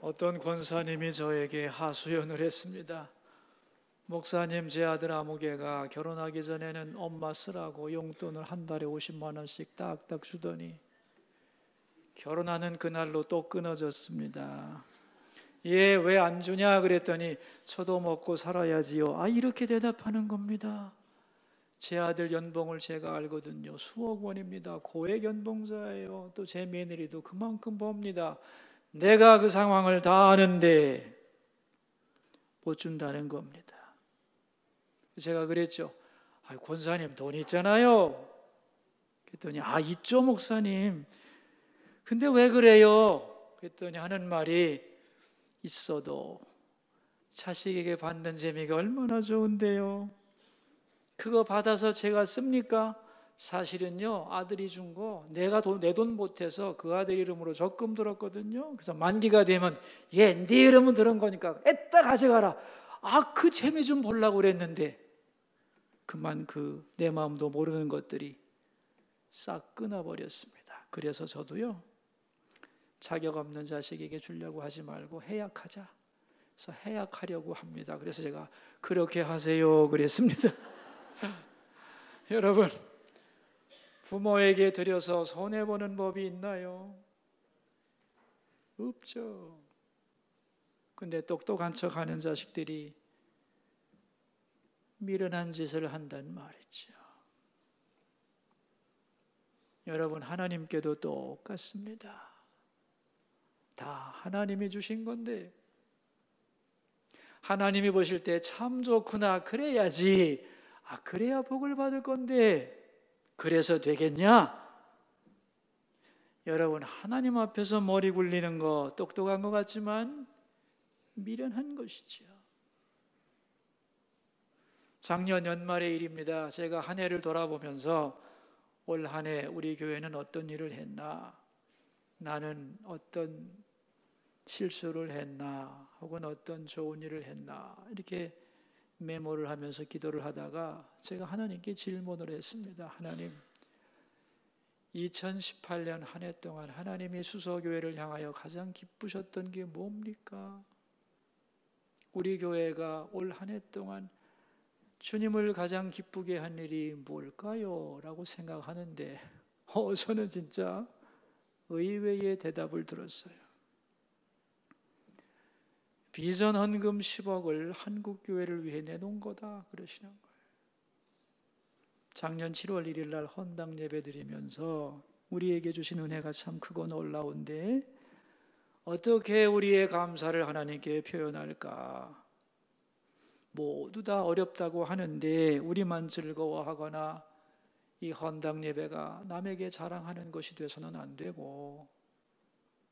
어떤 권사님이 저에게 하소연을 했습니다. 목사님, 제 아들 아무개가 결혼하기 전에는 엄마 쓰라고 용돈을 한 달에 50만 원씩 딱딱 주더니 결혼하는 그날로 또 끊어졌습니다. 얘 왜 안 주냐 그랬더니 저도 먹고 살아야지요. 이렇게 대답하는 겁니다. 제 아들 연봉을 제가 알거든요. 수억 원입니다. 고액 연봉자예요. 또 제 며느리도 그만큼 법니다. 내가 그 상황을 다 아는데 못 준다는 겁니다. 제가 그랬죠. 권사님 돈 있잖아요. 그랬더니 있죠 목사님. 근데 왜 그래요? 그랬더니 하는 말이 있어도 자식에게 받는 재미가 얼마나 좋은데요. 그거 받아서 제가 씁니까? 사실은요, 아들이 준 거 내가 내 돈 못해서 그 아들 이름으로 적금 들었거든요. 그래서 만기가 되면 얘 네 이름은 들은 거니까 애따 가져가라. 그 재미 좀 보려고 그랬는데 그만 내 마음도 모르는 것들이 싹 끊어버렸습니다. 그래서 저도요, 자격 없는 자식에게 주려고 하지 말고 해약하자. 그래서 해약하려고 합니다. 그래서 제가 그렇게 하세요 그랬습니다. 여러분, 부모에게 드려서 손해보는 법이 있나요? 없죠. 근데 똑똑한 척하는 자식들이 미련한 짓을 한단 말이죠. 여러분, 하나님께도 똑같습니다. 다 하나님이 주신 건데 하나님이 보실 때 참 좋구나 그래야지 그래야 복을 받을 건데 그래서 되겠냐? 여러분, 하나님 앞에서 머리 굴리는 거 똑똑한 것 같지만 미련한 것이죠. 작년 연말의 일입니다. 제가 한 해를 돌아보면서 올 한 해 우리 교회는 어떤 일을 했나, 나는 어떤 실수를 했나, 혹은 어떤 좋은 일을 했나, 이렇게 메모를 하면서 기도를 하다가 제가 하나님께 질문을 했습니다. 하나님, 2018년 한 해 동안 하나님이 수서교회를 향하여 가장 기쁘셨던 게 뭡니까? 우리 교회가 올 한 해 동안 주님을 가장 기쁘게 한 일이 뭘까요? 라고 생각하는데 저는 진짜 의외의 대답을 들었어요. 비전 헌금 10억을 한국교회를 위해 내놓은 거다 그러시는 거예요. 작년 7월 1일 날 헌당 예배 드리면서 우리에게 주신 은혜가 참 크고 놀라운데 어떻게 우리의 감사를 하나님께 표현할까? 모두 다 어렵다고 하는데 우리만 즐거워하거나 이 헌당 예배가 남에게 자랑하는 것이 돼서는 안 되고,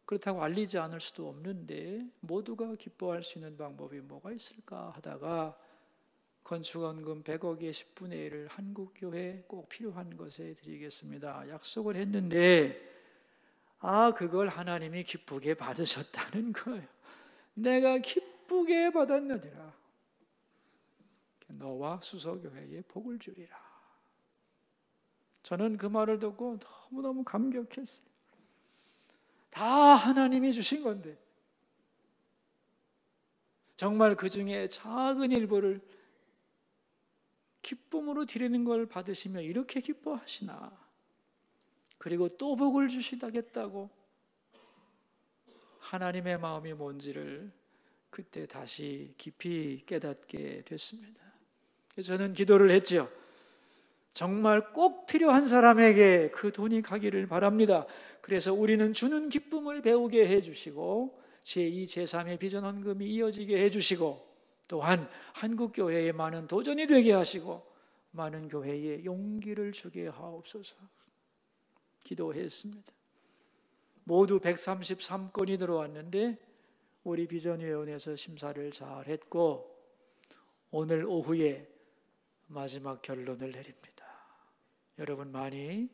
그렇다고 알리지 않을 수도 없는데 모두가 기뻐할 수 있는 방법이 뭐가 있을까 하다가 건축원금 100억의 10분의 1을 한국교회 꼭 필요한 것에 드리겠습니다 약속을 했는데 그걸 하나님이 기쁘게 받으셨다는 거예요. 내가 기쁘게 받았느니라. 너와 수서교회에 복을 주리라. 저는 그 말을 듣고 너무너무 감격했어요. 다 하나님이 주신 건데 정말 그 중에 작은 일부를 기쁨으로 드리는 걸 받으시며 이렇게 기뻐하시나, 그리고 또 복을 주시다겠다고 하나님의 마음이 뭔지를 그때 다시 깊이 깨닫게 됐습니다. 그래서 저는 기도를 했죠. 정말 꼭 필요한 사람에게 그 돈이 가기를 바랍니다. 그래서 우리는 주는 기쁨을 배우게 해주시고 제2, 제3의 비전 헌금이 이어지게 해주시고 또한 한국교회에 많은 도전이 되게 하시고 많은 교회에 용기를 주게 하옵소서 기도했습니다. 모두 133건이 들어왔는데 우리 비전위원회에서 심사를 잘 했고 오늘 오후에 마지막 결론을 내립니다. 여러분 많이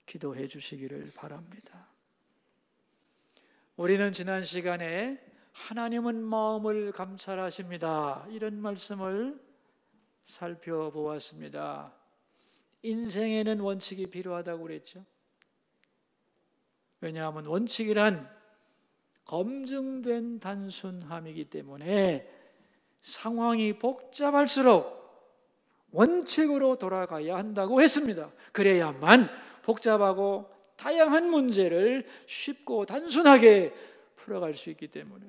기도해 주시기를 바랍니다. 우리는 지난 시간에 하나님은 마음을 감찰하십니다, 이런 말씀을 살펴보았습니다. 인생에는 원칙이 필요하다고 그랬죠. 왜냐하면 원칙이란 검증된 단순함이기 때문에 상황이 복잡할수록 원칙으로 돌아가야 한다고 했습니다. 그래야만 복잡하고 다양한 문제를 쉽고 단순하게 풀어갈 수 있기 때문에.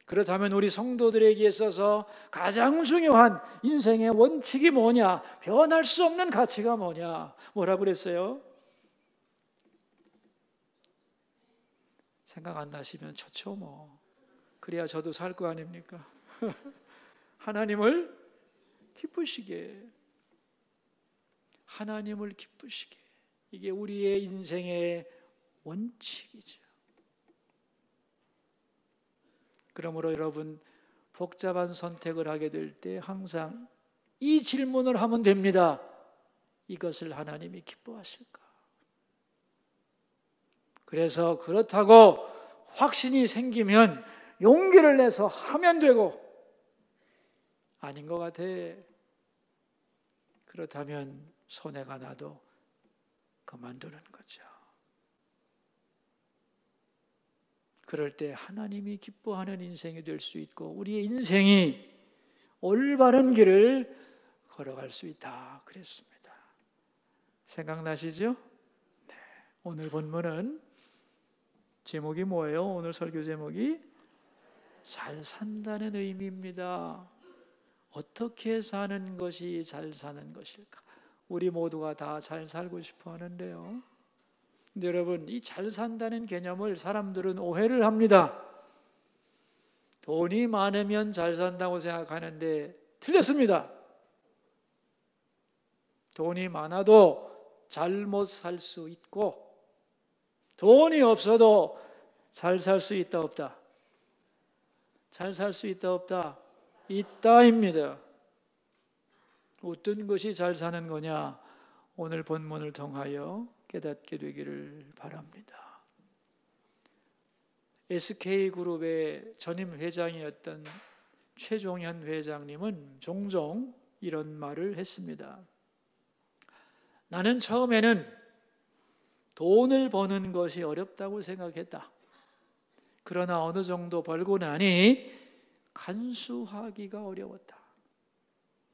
그렇다면 우리 성도들에게 있어서 가장 중요한 인생의 원칙이 뭐냐? 변할 수 없는 가치가 뭐냐? 뭐라고 그랬어요? 생각 안 나시면 좋죠 뭐. 그래야 저도 살 거 아닙니까? 하나님을 기쁘시게, 하나님을 기쁘시게. 이게 우리의 인생의 원칙이죠. 그러므로 여러분, 복잡한 선택을 하게 될 때 항상 이 질문을 하면 됩니다. 이것을 하나님이 기뻐하실까? 그래서 그렇다고 확신이 생기면 용기를 내서 하면 되고, 아닌 것 같아. 그렇다면 손해가 나도 그만두는 거죠. 그럴 때 하나님이 기뻐하는 인생이 될 수 있고 우리의 인생이 올바른 길을 걸어갈 수 있다 그랬습니다. 생각나시죠? 네. 오늘 본문은 제목이 뭐예요? 오늘 설교 제목이 잘 산다는 의미입니다. 어떻게 사는 것이 잘 사는 것일까? 우리 모두가 다 잘 살고 싶어 하는데요. 근데 여러분, 이 잘 산다는 개념을 사람들은 오해를 합니다. 돈이 많으면 잘 산다고 생각하는데 틀렸습니다. 돈이 많아도 잘못 살 수 있고, 돈이 없어도 잘 살 수 있다 없다? 잘 살 수 있다 없다? 있다입니다. 어떤 것이 잘 사는 거냐? 오늘 본문을 통하여 깨닫게 되기를 바랍니다. SK그룹의 전임 회장이었던 최종현 회장님은 종종 이런 말을 했습니다. 나는 처음에는 돈을 버는 것이 어렵다고 생각했다. 그러나 어느 정도 벌고 나니 간수하기가 어려웠다.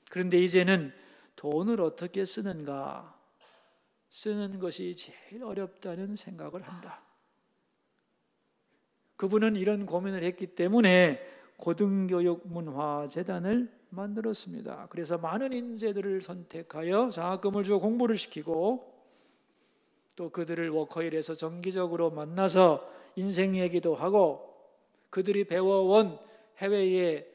그런데 이제는 돈을 어떻게 쓰는가, 쓰는 것이 제일 어렵다는 생각을 한다. 그분은 이런 고민을 했기 때문에 고등교육문화재단을 만들었습니다. 그래서 많은 인재들을 선택하여 장학금을 주어 공부를 시키고, 또 그들을 워커힐에서 정기적으로 만나서 인생 얘기도 하고, 그들이 배워온 해외의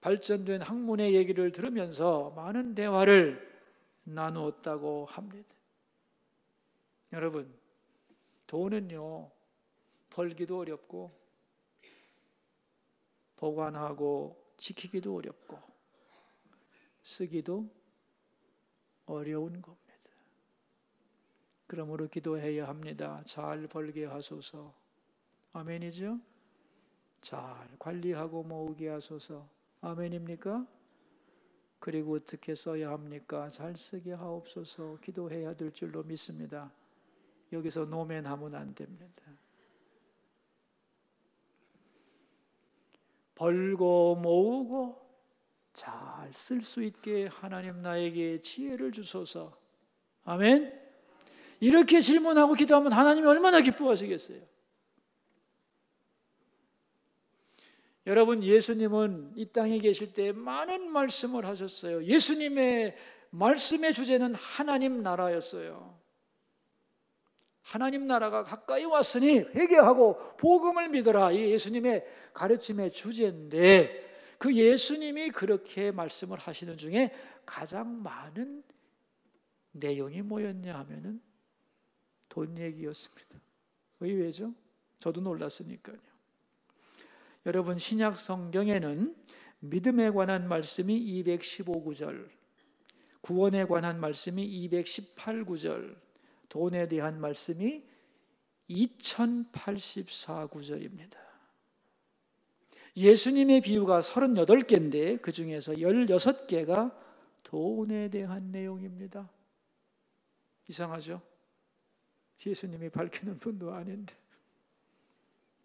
발전된 학문의 얘기를 들으면서 많은 대화를 나누었다고 합니다. 여러분, 돈은요, 벌기도 어렵고 보관하고 지키기도 어렵고 쓰기도 어려운 겁니다. 그러므로 기도해야 합니다. 잘 벌게 하소서. 아멘이죠? 잘 관리하고 모으게 하소서. 아멘입니까? 그리고 어떻게 써야 합니까? 잘 쓰게 하옵소서. 기도해야 될 줄로 믿습니다. 여기서 노멘하면 안 됩니다. 벌고 모으고 잘 쓸 수 있게 하나님 나에게 지혜를 주소서. 아멘. 이렇게 질문하고 기도하면 하나님이 얼마나 기뻐하시겠어요? 여러분, 예수님은 이 땅에 계실 때 많은 말씀을 하셨어요. 예수님의 말씀의 주제는 하나님 나라였어요. 하나님 나라가 가까이 왔으니 회개하고 복음을 믿어라. 이 예수님의 가르침의 주제인데, 그 예수님이 그렇게 말씀을 하시는 중에 가장 많은 내용이 뭐였냐 하면은 돈 얘기였습니다. 의외죠? 저도 놀랐으니까요. 여러분, 신약 성경에는 믿음에 관한 말씀이 215구절, 구원에 관한 말씀이 218구절, 돈에 대한 말씀이 2084구절입니다. 예수님의 비유가 38개인데 그 중에서 16개가 돈에 대한 내용입니다. 이상하죠? 예수님이 밝히는 분도 아닌데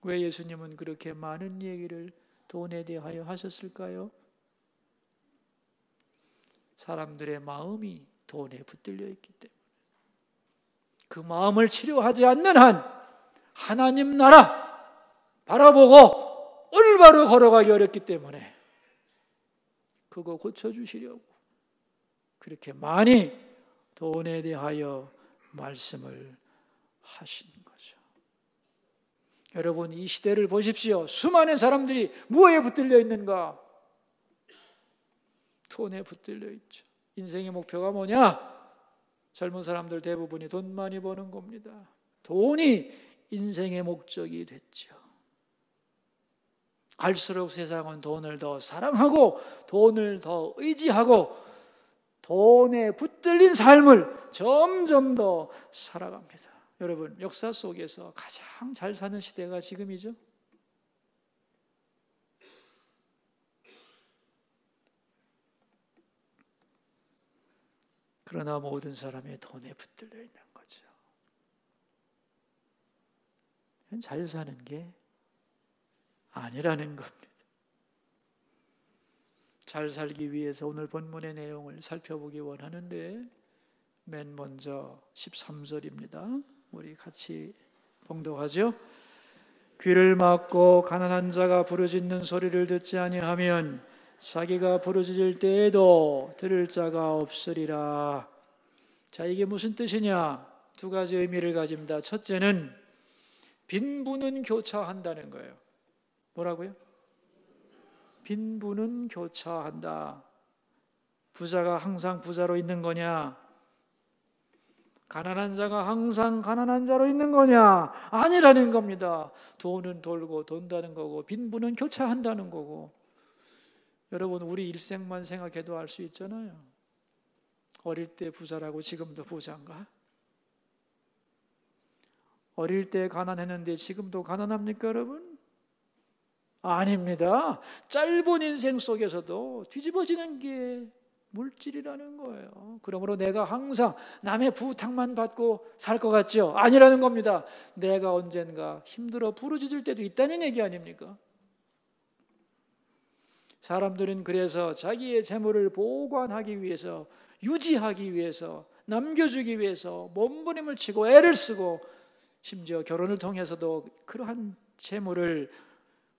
왜 예수님은 그렇게 많은 얘기를 돈에 대하여 하셨을까요? 사람들의 마음이 돈에 붙들려 있기 때문에, 그 마음을 치료하지 않는 한 하나님 나라 바라보고 올바로 걸어가기 어렵기 때문에 그거 고쳐주시려고 그렇게 많이 돈에 대하여 말씀을 하신 거죠. 여러분, 이 시대를 보십시오. 수많은 사람들이 무엇에 붙들려 있는가? 돈에 붙들려 있죠. 인생의 목표가 뭐냐? 젊은 사람들 대부분이 돈 많이 버는 겁니다. 돈이 인생의 목적이 됐죠. 갈수록 세상은 돈을 더 사랑하고 돈을 더 의지하고 돈에 붙들린 삶을 점점 더 살아갑니다. 여러분, 역사 속에서 가장 잘 사는 시대가 지금이죠. 그러나 모든 사람이 돈에 붙들려 있는 거죠. 잘 사는 게 아니라는 겁니다. 잘 살기 위해서 오늘 본문의 내용을 살펴보기 원하는데, 맨 먼저 13절입니다. 우리 같이 봉독하죠. 귀를 막고 가난한 자가 부르짖는 소리를 듣지 아니하면 자기가 부르짖을 때에도 들을 자가 없으리라. 자, 이게 무슨 뜻이냐? 두 가지 의미를 가집니다. 첫째는 빈부는 교차한다는 거예요. 뭐라고요? 빈부는 교차한다. 부자가 항상 부자로 있는 거냐? 가난한 자가 항상 가난한 자로 있는 거냐? 아니라는 겁니다. 돈은 돌고 돈다는 거고 빈부는 교차한다는 거고. 여러분, 우리 일생만 생각해도 알 수 있잖아요. 어릴 때 부자라고 지금도 부자인가? 어릴 때 가난했는데 지금도 가난합니까, 여러분? 아닙니다. 짧은 인생 속에서도 뒤집어지는 게 물질이라는 거예요. 그러므로 내가 항상 남의 부탁만 받고 살 것 같죠? 아니라는 겁니다. 내가 언젠가 힘들어 부르짖을 때도 있다는 얘기 아닙니까? 사람들은 그래서 자기의 재물을 보관하기 위해서, 유지하기 위해서, 남겨주기 위해서 몸부림을 치고 애를 쓰고, 심지어 결혼을 통해서도 그러한 재물을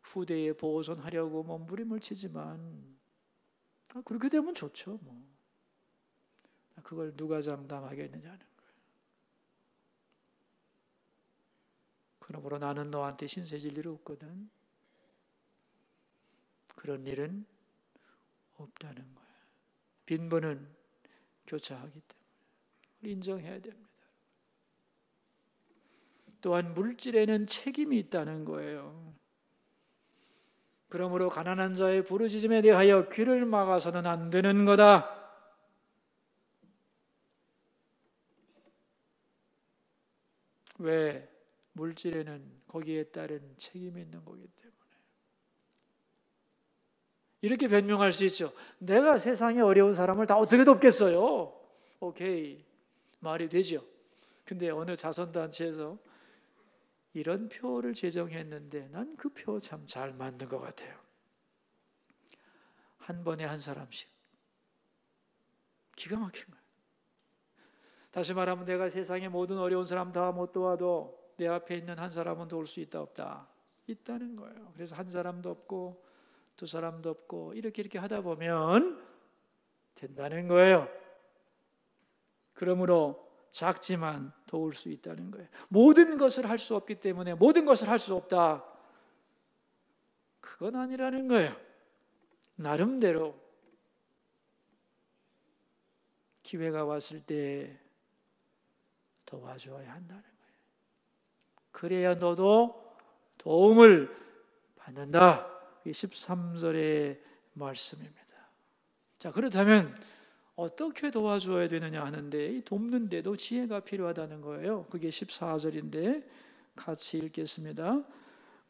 후대에 보존하려고 몸부림을 치지만, 그렇게 되면 좋죠. 그걸 누가 장담하겠느냐는 거예요. 그러므로 나는 너한테 신세 질 일 없거든. 그런 일은 없다는 거예요. 빈부는 교차하기 때문에 인정해야 됩니다. 또한 물질에는 책임이 있다는 거예요. 그러므로 가난한 자의 부르짖음에 대하여 귀를 막아서는 안 되는 거다. 왜? 물질에는 거기에 따른 책임이 있는 거기 때문에. 이렇게 변명할 수 있죠. 내가 세상에 어려운 사람을 다 어떻게 돕겠어요? 오케이, 말이 되죠. 근데 어느 자선단체에서 이런 표를 제정했는데 난 그 표 참 잘 만든 것 같아요. 한 번에 한 사람씩. 기가 막힌 거예요. 다시 말하면 내가 세상의 모든 어려운 사람 다 못 도와도 내 앞에 있는 한 사람은 도울 수 있다 없다? 있다는 거예요. 그래서 한 사람도 없고 두 사람도 없고 이렇게 하다 보면 된다는 거예요. 그러므로 작지만 도울 수 있다는 거예요. 모든 것을 할 수 없기 때문에 모든 것을 할 수 없다. 그건 아니라는 거예요. 나름대로 기회가 왔을 때 도와줘야 한다는 거예요. 그래야 너도 도움을 받는다. 13절의 말씀입니다. 자, 그렇다면 어떻게 도와줘야 되느냐 하는데, 이 돕는데도 지혜가 필요하다는 거예요. 그게 14절인데 같이 읽겠습니다.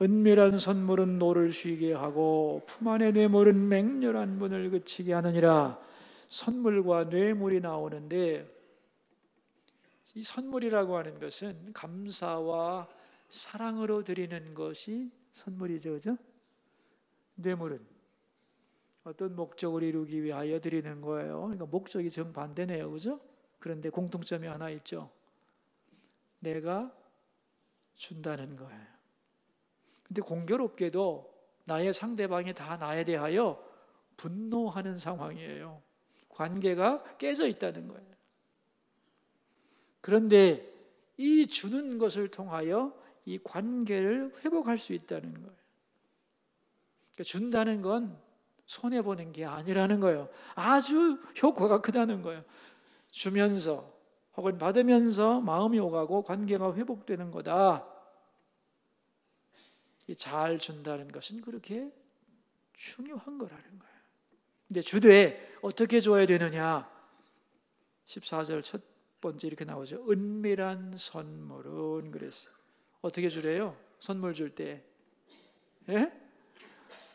은밀한 선물은 노를 쉬게 하고 품 안의 뇌물은 맹렬한 분을 그치게 하느니라. 선물과 뇌물이 나오는데, 이 선물이라고 하는 것은 감사와 사랑으로 드리는 것이 선물이죠, 그죠? 뇌물은 어떤 목적을 이루기 위하여 드리는 거예요. 그러니까 목적이 정반대네요, 그죠? 그런데 공통점이 하나 있죠. 내가 준다는 거예요. 근데 공교롭게도 나의 상대방이 다 나에 대하여 분노하는 상황이에요. 관계가 깨져 있다는 거예요. 그런데 이 주는 것을 통하여 이 관계를 회복할 수 있다는 거예요. 그러니까 준다는 건 손해보는 게 아니라는 거예요. 아주 효과가 크다는 거예요. 주면서 혹은 받으면서 마음이 오가고 관계가 회복되는 거다. 잘 준다는 것은 그렇게 중요한 거라는 거예요. 근데 주되 어떻게 줘야 되느냐? 14절 첫 번째 이렇게 나오죠. 은밀한 선물은 그랬어요. 어떻게 주래요? 선물 줄 때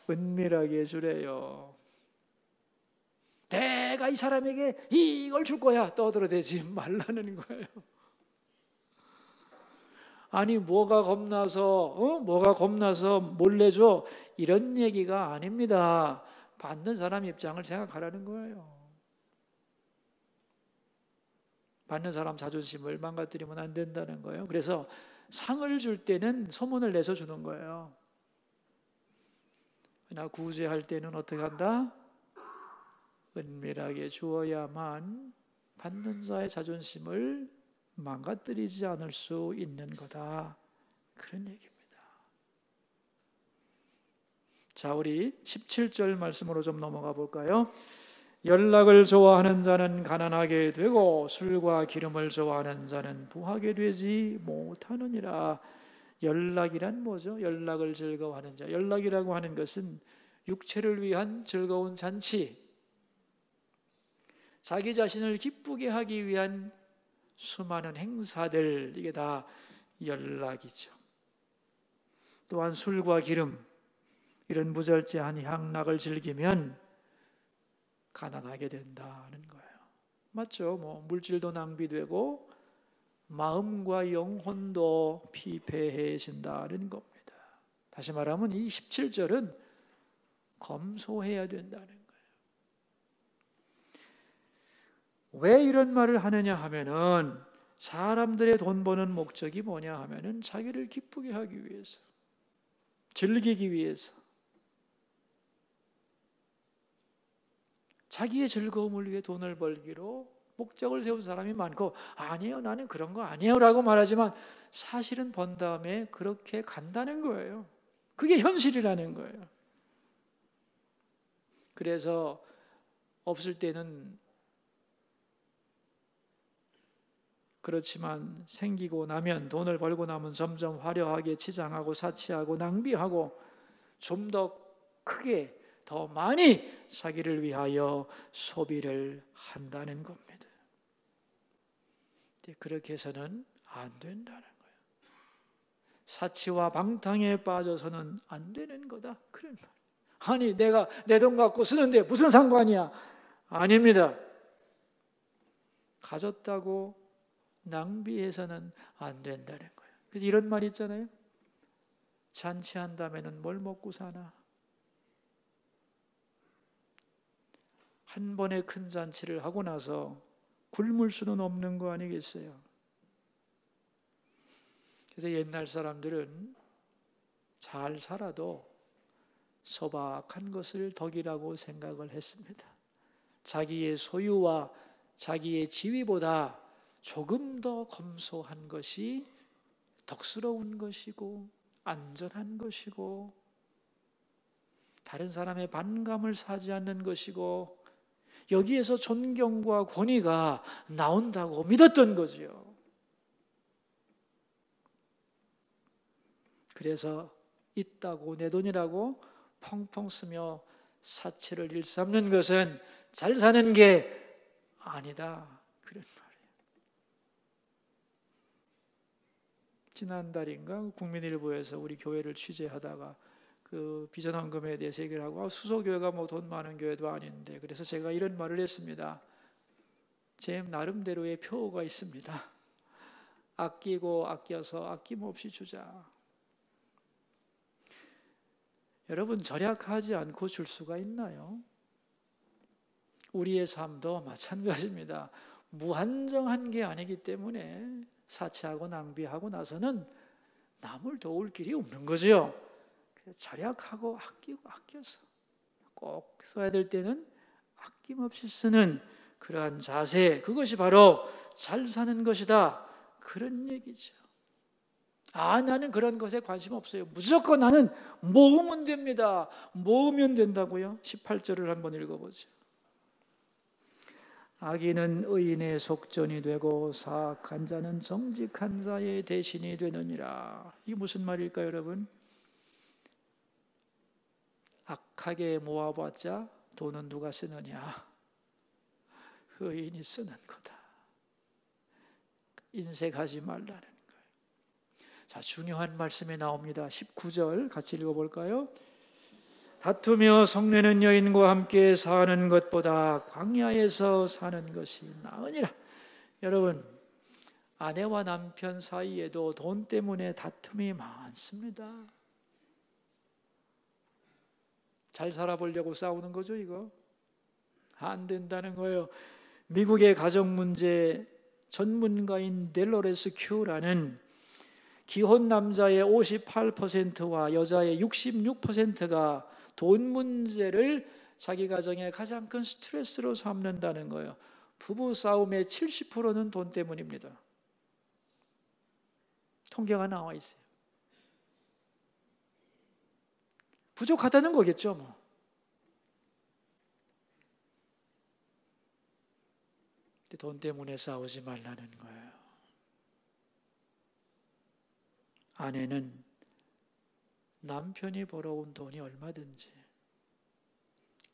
은밀하게 주래요. 내가 이 사람에게 이걸 줄 거야 떠들어대지 말라는 거예요. 아니 뭐가 겁나서 몰래 줘 이런 얘기가 아닙니다. 받는 사람 입장을 생각하라는 거예요. 받는 사람 자존심을 망가뜨리면 안 된다는 거예요. 그래서 상을 줄 때는 소문을 내서 주는 거예요. 나 구제할 때는 어떻게 한다? 은밀하게 주어야만 받는 자의 자존심을 망가뜨리지 않을 수 있는 거다. 그런 얘기입니다. 자, 우리 17절 말씀으로 좀 넘어가 볼까요? 연락을 좋아하는 자는 가난하게 되고 술과 기름을 좋아하는 자는 부하게 되지 못하느니라. 연락이란 뭐죠? 연락을 즐거워하는 자. 연락이라고 하는 것은 육체를 위한 즐거운 잔치, 자기 자신을 기쁘게 하기 위한 수많은 행사들, 이게 다 연락이죠. 또한 술과 기름, 이런 무절제한 향락을 즐기면 가난하게 된다는 거예요. 맞죠? 물질도 낭비되고 마음과 영혼도 피폐해진다는 겁니다. 다시 말하면 이 17절은 검소해야 된다는 거예요. 왜 이런 말을 하느냐 하면은 사람들의 돈 버는 목적이 뭐냐 하면은 자기를 기쁘게 하기 위해서, 즐기기 위해서, 자기의 즐거움을 위해 돈을 벌기로 목적을 세운 사람이 많고, 아니에요, 나는 그런 거 아니에요 라고 말하지만 사실은 번 다음에 그렇게 간다는 거예요. 그게 현실이라는 거예요. 그래서 없을 때는 그렇지만 생기고 나면, 돈을 벌고 나면 점점 화려하게 치장하고 사치하고 낭비하고 좀 더 크게 더 많이 자기를 위하여 소비를 한다는 겁니다. 그렇게 해서는 안 된다는 거예요. 사치와 방탕에 빠져서는 안 되는 거다, 그런 말. 아니 내가 내 돈 갖고 쓰는데 무슨 상관이야? 아닙니다. 가졌다고 낭비해서는 안 된다는 거예요. 그래서 이런 말 있잖아요. 잔치한다면은 뭘 먹고 사나? 한 번에 큰 잔치를 하고 나서 굶을 수는 없는 거 아니겠어요? 그래서 옛날 사람들은 잘 살아도 소박한 것을 덕이라고 생각을 했습니다. 자기의 소유와 자기의 지위보다 조금 더 검소한 것이 덕스러운 것이고 안전한 것이고 다른 사람의 반감을 사지 않는 것이고 여기에서 존경과 권위가 나온다고 믿었던 거지요. 그래서 있다고 내 돈이라고 펑펑 쓰며 사치를 일삼는 것은 잘 사는 게 아니다, 그런 말이에요. 지난달인가 국민일보에서 우리 교회를 취재하다가 그 비전헌금에 대해서 얘기를 하고 수소교회가 돈 많은 교회도 아닌데, 그래서 제가 이런 말을 했습니다. 제 나름대로의 표어가 있습니다. 아끼고 아껴서 아낌없이 주자. 여러분, 절약하지 않고 줄 수가 있나요? 우리의 삶도 마찬가지입니다. 무한정한 게 아니기 때문에 사치하고 낭비하고 나서는 남을 도울 길이 없는 거죠. 절약하고 아끼고 아껴서 꼭 써야 될 때는 아낌없이 쓰는 그러한 자세, 그것이 바로 잘 사는 것이다, 그런 얘기죠. 나는 그런 것에 관심 없어요. 무조건 나는 모으면 됩니다. 모으면 된다고요? 18절을 한번 읽어보죠. 악인은 의인의 속전이 되고 사악한 자는 정직한 자의 대신이 되느니라. 이게 무슨 말일까요, 여러분? 악하게 모아봤자 돈은 누가 쓰느냐? 의인이 쓰는 거다. 인색하지 말라는 거예요. 자, 중요한 말씀이 나옵니다. 19절 같이 읽어볼까요? 다투며 성내는 여인과 함께 사는 것보다 광야에서 사는 것이 나으니라. 여러분, 아내와 남편 사이에도 돈 때문에 다툼이 많습니다. 잘 살아보려고 싸우는 거죠, 이거? 안 된다는 거예요. 미국의 가정문제 전문가인 델로레스 큐라는 기혼 남자의 58%와 여자의 66%가 돈 문제를 자기 가정의 가장 큰 스트레스로 삼는다는 거예요. 부부 싸움의 70%는 돈 때문입니다. 통계가 나와 있어요. 부족하다는 거겠죠, 뭐. 돈 때문에 싸우지 말라는 거예요. 아내는 남편이 벌어온 돈이 얼마든지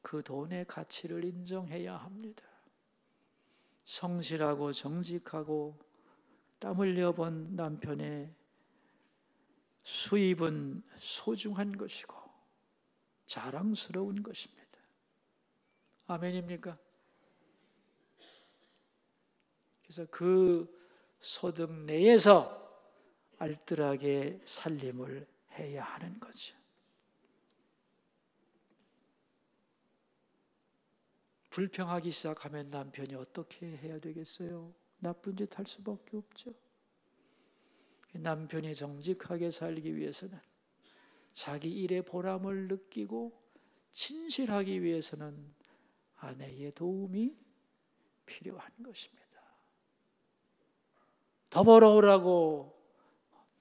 그 돈의 가치를 인정해야 합니다. 성실하고 정직하고 땀 흘려 번 남편의 수입은 소중한 것이고 자랑스러운 것입니다. 아멘입니까? 그래서 그 소득 내에서 알뜰하게 살림을 해야 하는 거죠. 불평하기 시작하면 남편이 어떻게 해야 되겠어요? 나쁜 짓 할 수밖에 없죠. 남편이 정직하게 살기 위해서는, 자기 일의 보람을 느끼고 진실하기 위해서는 아내의 도움이 필요한 것입니다. 더 벌어오라고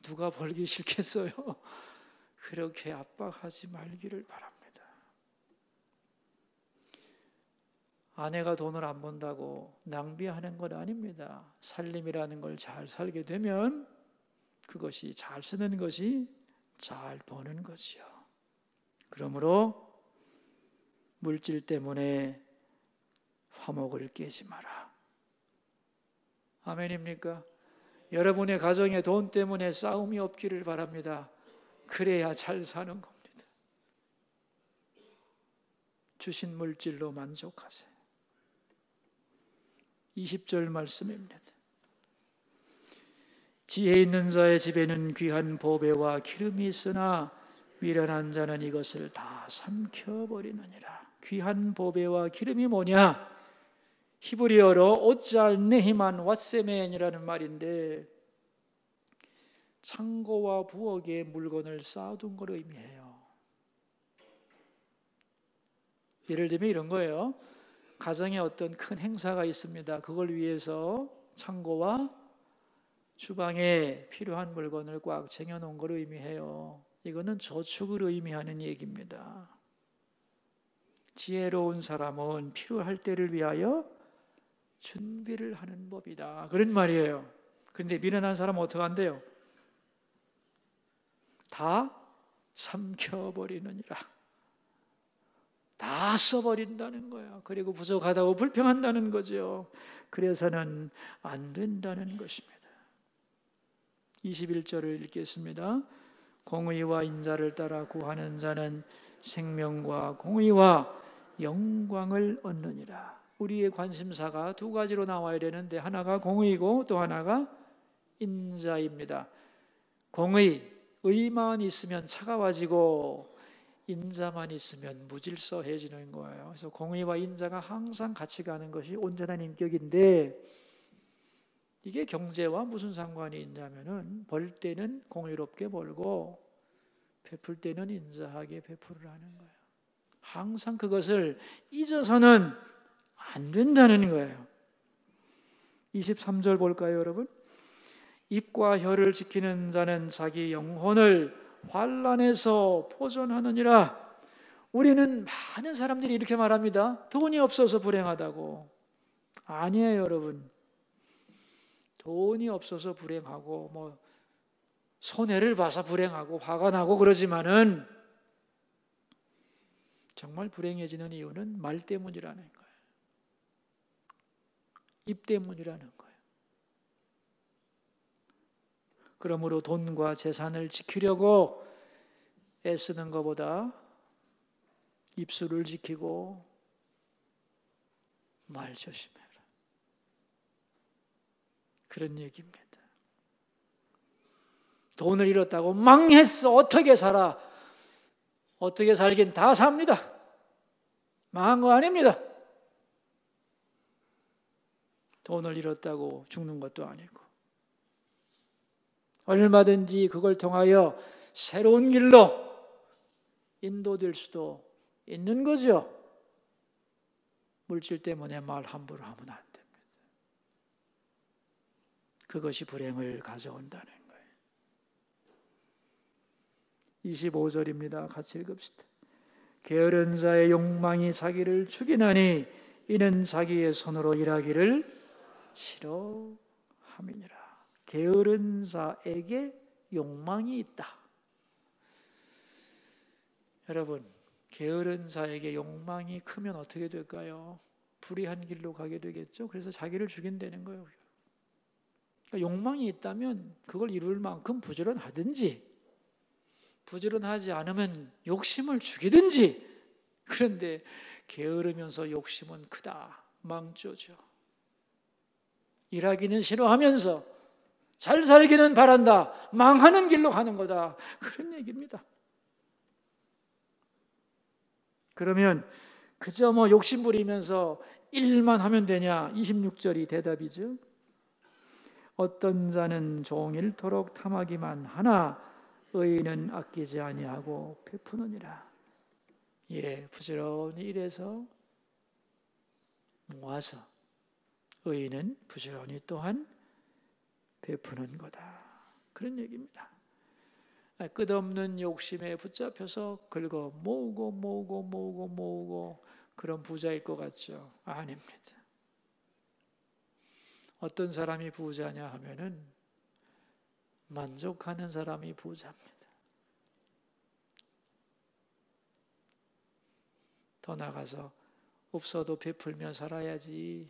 누가 벌기 싫겠어요? 그렇게 압박하지 말기를 바랍니다. 아내가 돈을 안 번다고 낭비하는 건 아닙니다. 살림이라는 걸 잘 살게 되면 그것이 잘 쓰는 것이 잘 버는 거죠. 그러므로 물질 때문에 화목을 깨지 마라. 아멘입니까? 여러분의 가정에 돈 때문에 싸움이 없기를 바랍니다. 그래야 잘 사는 겁니다. 주신 물질로 만족하세요. 20절 말씀입니다. 지혜 있는 자의 집에는 귀한 보배와 기름이 있으나 미련한 자는 이것을 다 삼켜버리느니라. 귀한 보배와 기름이 뭐냐? 히브리어로 오짤 네히만 왓세멘이라는 말인데, 창고와 부엌에 물건을 쌓아둔 걸 의미해요. 예를 들면 이런 거예요. 가정에 어떤 큰 행사가 있습니다. 그걸 위해서 창고와 주방에 필요한 물건을 꽉 쟁여놓은 걸 의미해요. 이거는 저축을 의미하는 얘기입니다. 지혜로운 사람은 필요할 때를 위하여 준비를 하는 법이다, 그런 말이에요. 그런데 미련한 사람은 어떻게 한대요? 다 삼켜버리느니라. 다 써버린다는 거예요. 그리고 부족하다고 불평한다는 거죠. 그래서는 안 된다는 것입니다. 21절을 읽겠습니다. 공의와 인자를 따라 구하는 자는 생명과 공의와 영광을 얻느니라. 우리의 관심사가 두 가지로 나와야 되는데, 하나가 공의고 또 하나가 인자입니다. 공의, 의만 있으면 차가워지고 인자만 있으면 무질서해지는 거예요. 그래서 공의와 인자가 항상 같이 가는 것이 온전한 인격인데, 이게 경제와 무슨 상관이 있냐면은 벌 때는 공의롭게 벌고 베풀 때는 인자하게 베풀으라는 거예요. 항상 그것을 잊어서는 안 된다는 거예요. 23절 볼까요, 여러분? 입과 혀를 지키는 자는 자기 영혼을 환난에서 보존하느니라. 우리는 많은 사람들이 이렇게 말합니다. 돈이 없어서 불행하다고. 아니에요, 여러분. 돈이 없어서 불행하고 뭐 손해를 봐서 불행하고 화가 나고 그러지만은 정말 불행해지는 이유는 말 때문이라는 거예요. 입 때문이라는 거예요. 그러므로 돈과 재산을 지키려고 애쓰는 것보다 입술을 지키고 말 조심해라. 그런 얘기입니다. 돈을 잃었다고 망했어. 어떻게 살아? 어떻게 살긴 다 삽니다. 망한 거 아닙니다. 돈을 잃었다고 죽는 것도 아니고 얼마든지 그걸 통하여 새로운 길로 인도될 수도 있는 거죠. 물질 때문에 말 함부로 하면 안 됩니다. 그것이 불행을 가져온다는 거예요. 25절입니다. 같이 읽읍시다. 게으른 자의 욕망이 자기를 죽이나니 이는 자기의 손으로 일하기를 싫어함이니라. 게으른 자에게 욕망이 있다. 여러분, 게으른 자에게 욕망이 크면 어떻게 될까요? 불의한 길로 가게 되겠죠. 그래서 자기를 죽인다는 거예요. 그러니까 욕망이 있다면 그걸 이룰 만큼 부지런하든지, 부지런하지 않으면 욕심을 죽이든지. 그런데 게으르면서 욕심은 크다. 망조죠. 일하기는 싫어하면서 잘 살기는 바란다. 망하는 길로 가는 거다. 그런 얘기입니다. 그러면 그저 뭐 욕심 부리면서 일만 하면 되냐? 26절이 대답이죠. 어떤 자는 종일토록 탐하기만 하나 의인은 아끼지 아니하고 베푸느니라. 예, 부지런히 일해서 모아서 의인은 부지런히 또한 베푸는 거다. 그런 얘기입니다. 끝없는 욕심에 붙잡혀서 긁어 모으고 그런 부자일 것 같죠? 아닙니다. 어떤 사람이 부자냐 하면은 만족하는 사람이 부자입니다. 더 나가서 없어도 베풀며 살아야지,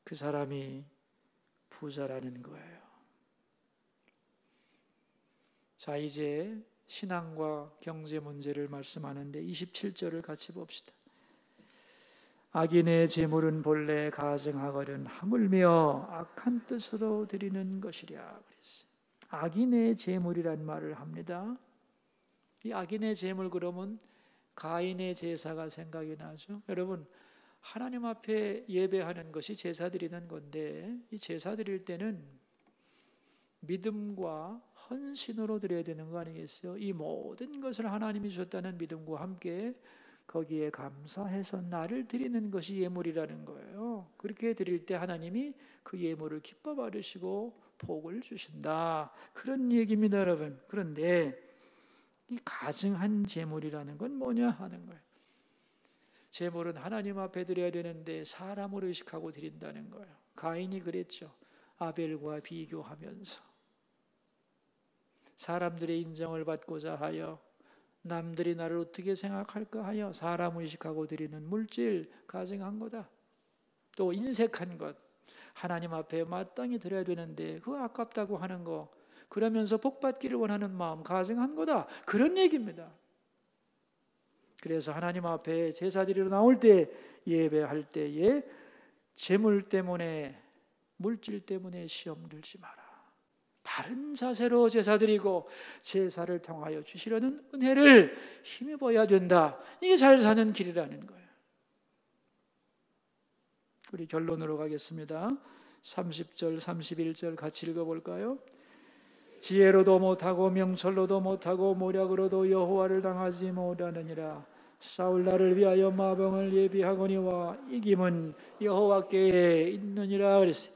그 사람이 부자라는 거예요. 자, 이제 신앙과 경제 문제를 말씀하는데 27절을 같이 봅시다. 악인의 재물은 본래 가증하거든 하물며 악한 뜻으로 드리는 것이랴 그랬어요. 악인의 재물이란 말을 합니다. 이 악인의 재물 그러면 가인의 제사가 생각이 나죠. 여러분, 하나님 앞에 예배하는 것이 제사 드리는 건데, 이 제사 드릴 때는 믿음과 헌신으로 드려야 되는 거 아니겠어요? 이 모든 것을 하나님이 주셨다는 믿음과 함께 거기에 감사해서 나를 드리는 것이 예물이라는 거예요. 그렇게 드릴 때 하나님이 그 예물을 기뻐 받으시고 복을 주신다. 그런 얘기입니다, 여러분. 그런데 이 가증한 제물이라는 건 뭐냐 하는 거예요. 제물은 하나님 앞에 드려야 되는데 사람을 의식하고 드린다는 거예요. 가인이 그랬죠. 아벨과 비교하면서 사람들의 인정을 받고자 하여, 남들이 나를 어떻게 생각할까 하여 사람 의식하고 드리는 물질 가증한 거다. 또 인색한 것, 하나님 앞에 마땅히 드려야 되는데 그거 아깝다고 하는 거, 그러면서 복받기를 원하는 마음 가증한 거다. 그런 얘기입니다. 그래서 하나님 앞에 제사 드리러 나올 때, 예배할 때에 재물 때문에, 물질 때문에 시험 들지 마라. 바른 자세로 제사드리고 제사를 통하여 주시려는 은혜를 힘입어야 된다. 이게 잘 사는 길이라는 거예요. 우리 결론으로 가겠습니다. 30절, 31절 같이 읽어볼까요? 지혜로도 못하고 명철로도 못하고 모략으로도 여호와를 당하지 못하느니라. 사울 나를 위하여 마병을 예비하거니와 이김은 여호와께 있느니라. 그랬어요.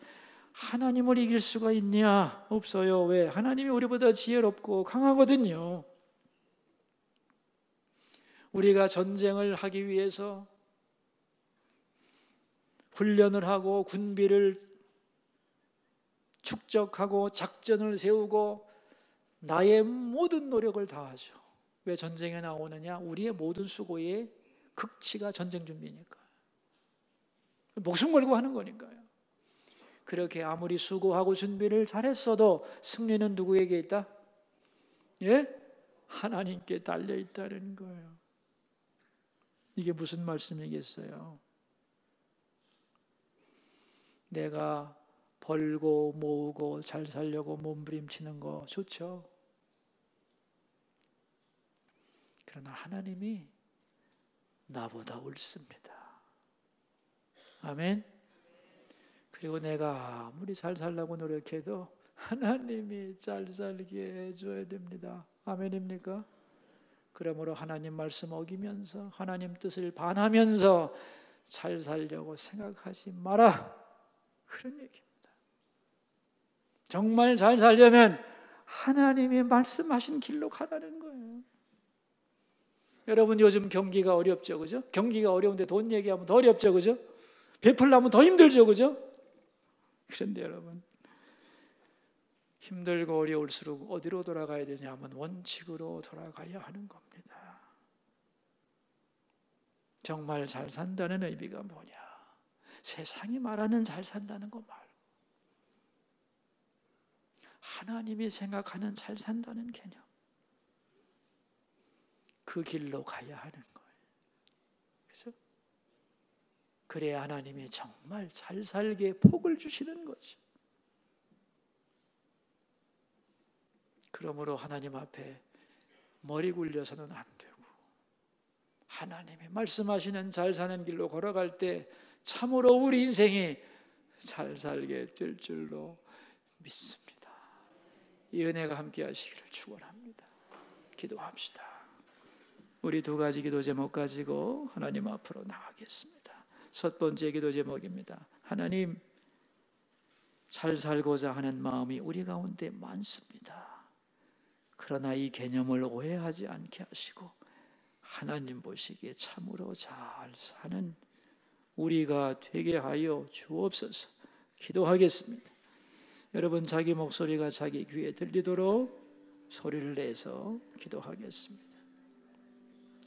하나님을 이길 수가 있냐? 없어요. 왜? 하나님이 우리보다 지혜롭고 강하거든요. 우리가 전쟁을 하기 위해서 훈련을 하고 군비를 축적하고 작전을 세우고 나의 모든 노력을 다하죠. 왜 전쟁에 나오느냐? 우리의 모든 수고의 극치가 전쟁 준비니까. 목숨 걸고 하는 거니까요. 그렇게 아무리 수고하고 준비를 잘했어도 승리는 누구에게 있다? 예? 하나님께 달려 있다는 거예요. 이게 무슨 말씀이겠어요? 내가 벌고 모으고 잘 살려고 몸부림치는 거 좋죠. 그러나 하나님이 나보다 옳습니다. 아멘. 그리고 내가 아무리 잘 살려고 노력해도 하나님이 잘 살게 해줘야 됩니다. 아멘입니까? 그러므로 하나님 말씀 어기면서 하나님 뜻을 반하면서 잘 살려고 생각하지 마라. 그런 얘기입니다. 정말 잘 살려면 하나님이 말씀하신 길로 가라는 거예요. 여러분 요즘 경기가 어렵죠, 그죠? 경기가 어려운데 돈 얘기하면 더 어렵죠, 그죠? 베풀려면 더 힘들죠, 그죠? 그런데 여러분, 힘들고 어려울수록 어디로 돌아가야 되냐면 원칙으로 돌아가야 하는 겁니다. 정말 잘 산다는 의미가 뭐냐? 세상이 말하는 잘 산다는 거 말고 하나님이 생각하는 잘 산다는 개념, 그 길로 가야 하는 거예요. 그렇죠? 그래야 하나님이 정말 잘 살게 복을 주시는 거죠. 그러므로 하나님 앞에 머리 굴려서는 안 되고 하나님이 말씀하시는 잘 사는 길로 걸어갈 때 참으로 우리 인생이 잘 살게 될 줄로 믿습니다. 이 은혜가 함께 하시기를 축원합니다. 기도합시다. 우리 두 가지 기도 제목 가지고 하나님 앞으로 나가겠습니다. 첫 번째 기도 제목입니다. 하나님, 잘 살고자 하는 마음이 우리 가운데 많습니다. 그러나 이 개념을 오해하지 않게 하시고 하나님 보시기에 참으로 잘 사는 우리가 되게 하여 주옵소서. 기도하겠습니다. 여러분 자기 목소리가 자기 귀에 들리도록 소리를 내서 기도하겠습니다.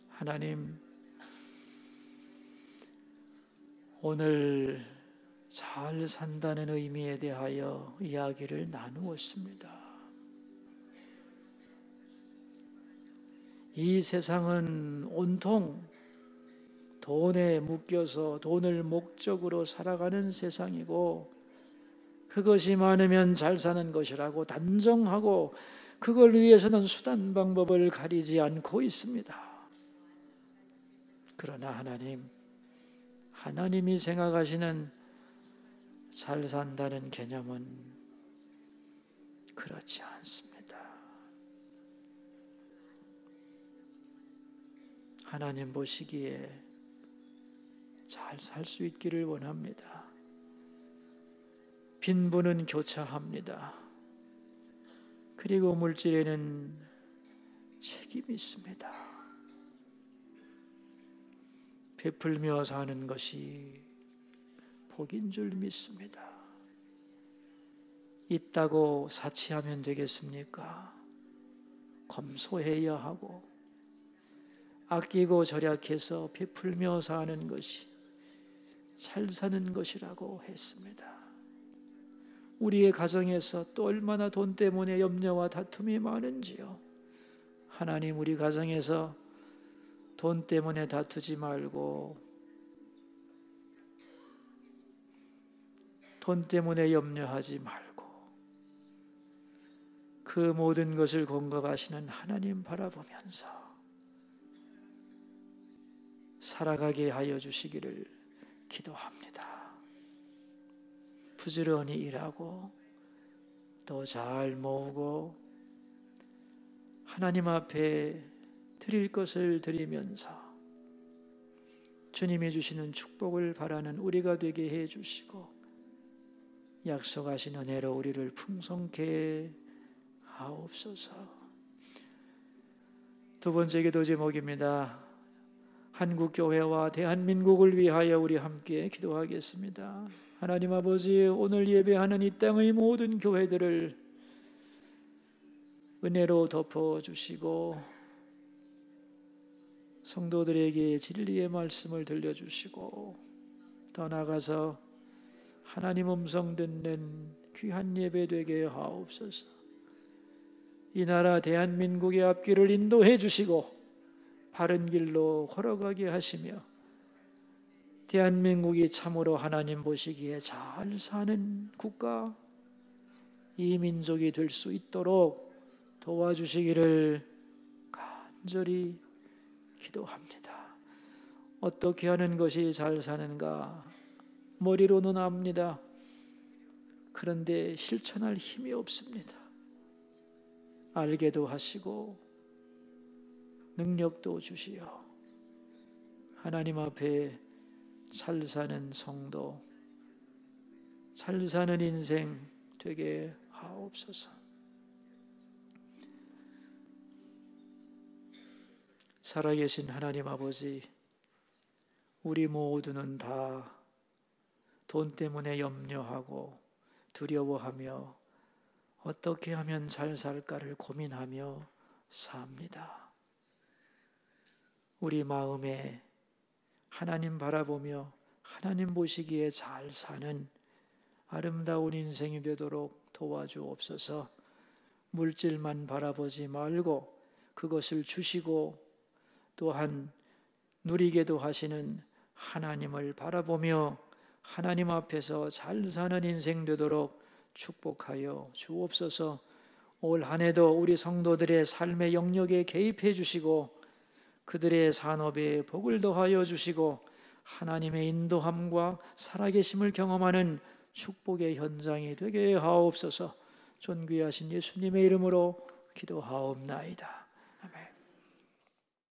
하나님, 오늘 잘 산다는 의미에 대하여 이야기를 나누었습니다. 이 세상은 온통 돈에 묶여서 돈을 목적으로 살아가는 세상이고 그것이 많으면 잘 사는 것이라고 단정하고 그걸 위해서는 수단 방법을 가리지 않고 있습니다. 그러나 하나님이 생각하시는 잘 산다는 개념은 그렇지 않습니다. 하나님 보시기에 잘 살 수 있기를 원합니다. 빈부는 교차합니다. 그리고 물질에는 책임이 있습니다. 베풀며 사는 것이 복인 줄 믿습니다. 있다고 사치하면 되겠습니까? 검소해야 하고 아끼고 절약해서 베풀며 사는 것이 잘 사는 것이라고 했습니다. 우리의 가정에서 또 얼마나 돈 때문에 염려와 다툼이 많은지요. 하나님, 우리 가정에서 돈 때문에 다투지 말고 돈 때문에 염려하지 말고 그 모든 것을 공급하시는 하나님 바라보면서 살아가게 하여 주시기를 기도합니다. 부지런히 일하고 또 잘 모으고 하나님 앞에 드릴 것을 드리면서 주님이 주시는 축복을 바라는 우리가 되게 해 주시고 약속하신 은혜로 우리를 풍성케 하옵소서. 두 번째 기도 제목입니다. 한국교회와 대한민국을 위하여 우리 함께 기도하겠습니다. 하나님 아버지, 오늘 예배하는 이 땅의 모든 교회들을 은혜로 덮어주시고 성도들에게 진리의 말씀을 들려주시고 더 나아가서 하나님 음성 듣는 귀한 예배 되게 하옵소서. 이 나라 대한민국의 앞길을 인도해 주시고 바른 길로 걸어가게 하시며 대한민국이 참으로 하나님 보시기에 잘 사는 국가, 이 민족이 될 수 있도록 도와주시기를 간절히 기도합니다. 어떻게 하는 것이 잘 사는가 머리로는 압니다. 그런데 실천할 힘이 없습니다. 알게도 하시고 능력도 주시어 하나님 앞에 잘 사는 성도, 잘 사는 인생 되게 하옵소서. 살아계신 하나님 아버지, 우리 모두는 다 돈 때문에 염려하고 두려워하며 어떻게 하면 잘 살까를 고민하며 삽니다. 우리 마음에 하나님 바라보며 하나님 보시기에 잘 사는 아름다운 인생이 되도록 도와주옵소서. 물질만 바라보지 말고 그것을 주시고 또한 누리게도 하시는 하나님을 바라보며 하나님 앞에서 잘 사는 인생 되도록 축복하여 주옵소서. 올 한 해도 우리 성도들의 삶의 영역에 개입해 주시고 그들의 산업에 복을 더하여 주시고 하나님의 인도함과 살아계심을 경험하는 축복의 현장이 되게 하옵소서. 존귀하신 예수님의 이름으로 기도하옵나이다.